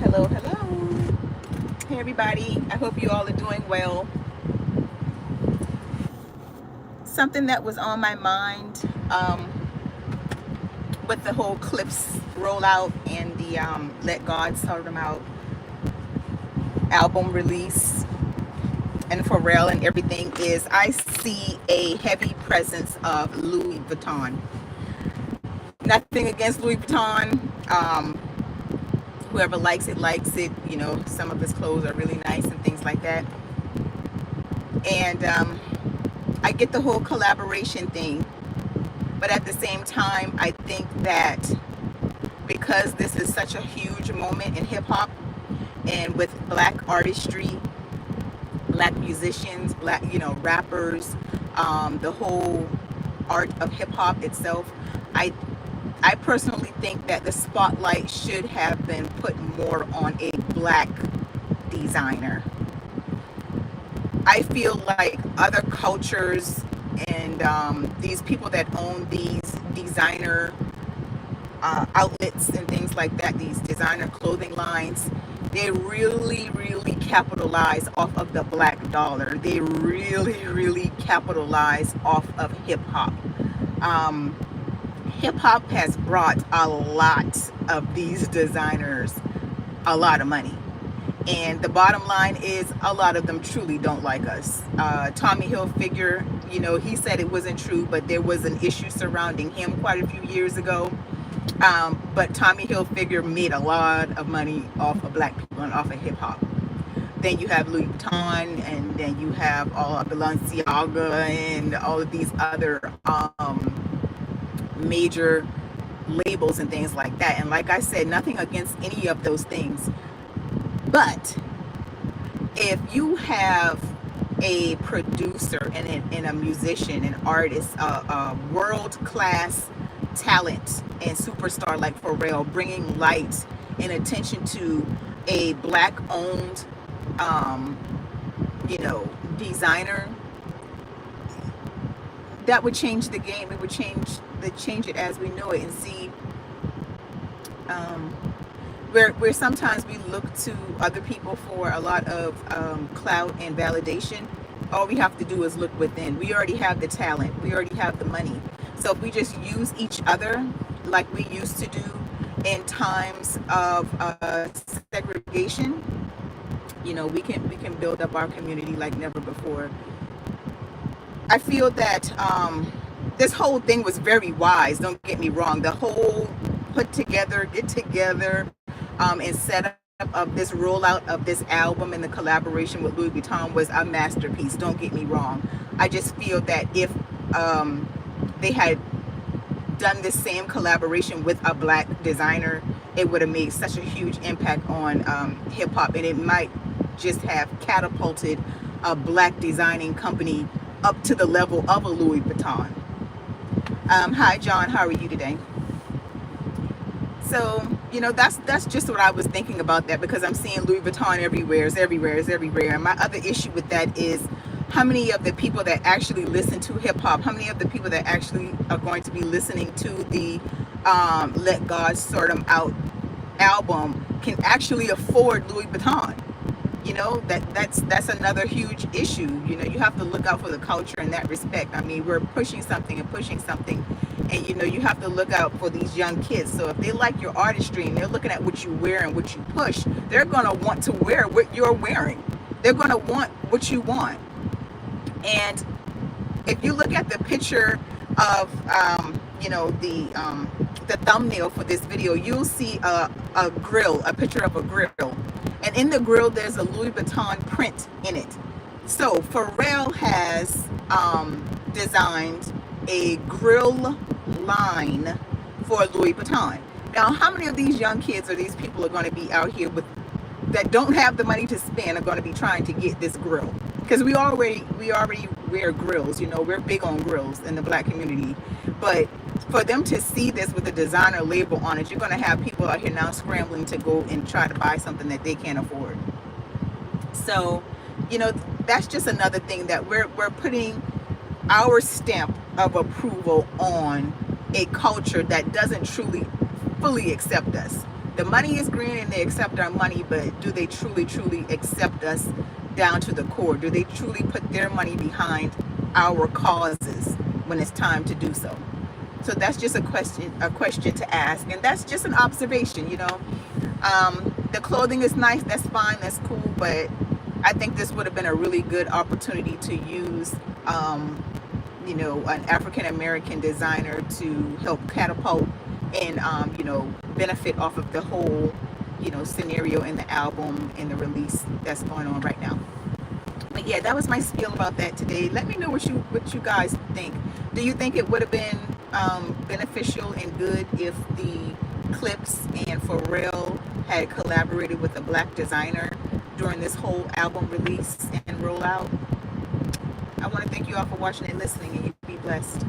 hello, hello. Hey, everybody. I hope you all are doing well. Something that was on my mind with the whole Clipse rollout and the Let God Sort Them Out album release and Pharrell and everything is I see a heavy presence of Louis Vuitton. Nothing against Louis Vuitton. Whoever likes it, likes it. You know, some of his clothes are really nice and things like that. And I get the whole collaboration thing, but at the same time, I think that because this is such a huge moment in hip hop and with black artistry, black musicians, black, rappers, the whole art of hip hop itself, I I personally think that the spotlight should have been put more on a black designer. I feel like other cultures and these people that own these designer outlets and things like that, these designer clothing lines, they really capitalize off of the black dollar. They really capitalize off of hip hop. Um, Hip hop has brought a lot of these designers a lot of money. And the bottom line is a lot of them truly don't like us. Tommy Hilfiger, he said it wasn't true, but there was an issue surrounding him quite a few years ago. But Tommy Hilfiger made a lot of money off of black people and off of hip hop. Then you have Louis Vuitton, and then you have all of Balenciaga and all of these other major labels and things like that. And like I said, nothing against any of those things. But if you have a producer and a musician, an artist, a world-class talent and superstar like Pharrell, bringing light and attention to a black-owned, designer, that would change the game. It would change it as we know it, and see where sometimes we look to other people for a lot of clout and validation. All we have to do is look within. We already have the talent. We already have the money. So if we just use each other like we used to do in times of segregation, we can build up our community like never before. I feel that this whole thing was very wise. Don't get me wrong. The whole get together, and set up of this rollout of this album and the collaboration with Louis Vuitton was a masterpiece. Don't get me wrong. I just feel that if they had done the same collaboration with a black designer, it would have made such a huge impact on hip hop, and it might just have catapulted a black designing company up to the level of a Louis Vuitton. Hi John, how are you today? So, that's just what I was thinking about that, because I'm seeing Louis Vuitton everywhere. And my other issue with that is how many of the people that actually listen to hip hop, how many of the people that actually are going to be listening to the Let God Sort Them Out album can actually afford Louis Vuitton? That's another huge issue. You have to look out for the culture in that respect. I mean, we're pushing something, and you have to look out for these young kids. So if they like your artistry and they're looking at what you wear and what you push, they're going to want to wear what you're wearing. They're going to want what you want. And if you look at the picture of the thumbnail for this video, you'll see a grill, a picture of a grill. And in the grill, there's a Louis Vuitton print in it. So Pharrell has designed a grill line for Louis Vuitton. Now, how many of these young kids or these people are going to be out here that don't have the money to spend are going to be trying to get this grill? Because we already wear grills. We're big on grills in the black community. But for them to see this with a designer label on it, you're going to have people out here now scrambling to go and try to buy something that they can't afford. So, that's just another thing that we're putting our stamp of approval on a culture that doesn't truly fully accept us. The money is green and they accept our money, but do they truly accept us down to the core? Do they truly put their money behind our causes when it's time to do so? So that's just a question to ask, and that's just an observation, you know. The clothing is nice, that's fine, that's cool, but I think this would have been a really good opportunity to use, you know, an African American designer to help catapult and, you know, benefit off of the whole, you know, scenario in the album and the release that's going on right now. But yeah, that was my spiel about that today. Let me know what you guys think. Do you think it would have been beneficial and good if the Clipse and Pharrell had collaborated with a black designer during this whole album release and rollout? I want to thank you all for watching and listening, and you be blessed.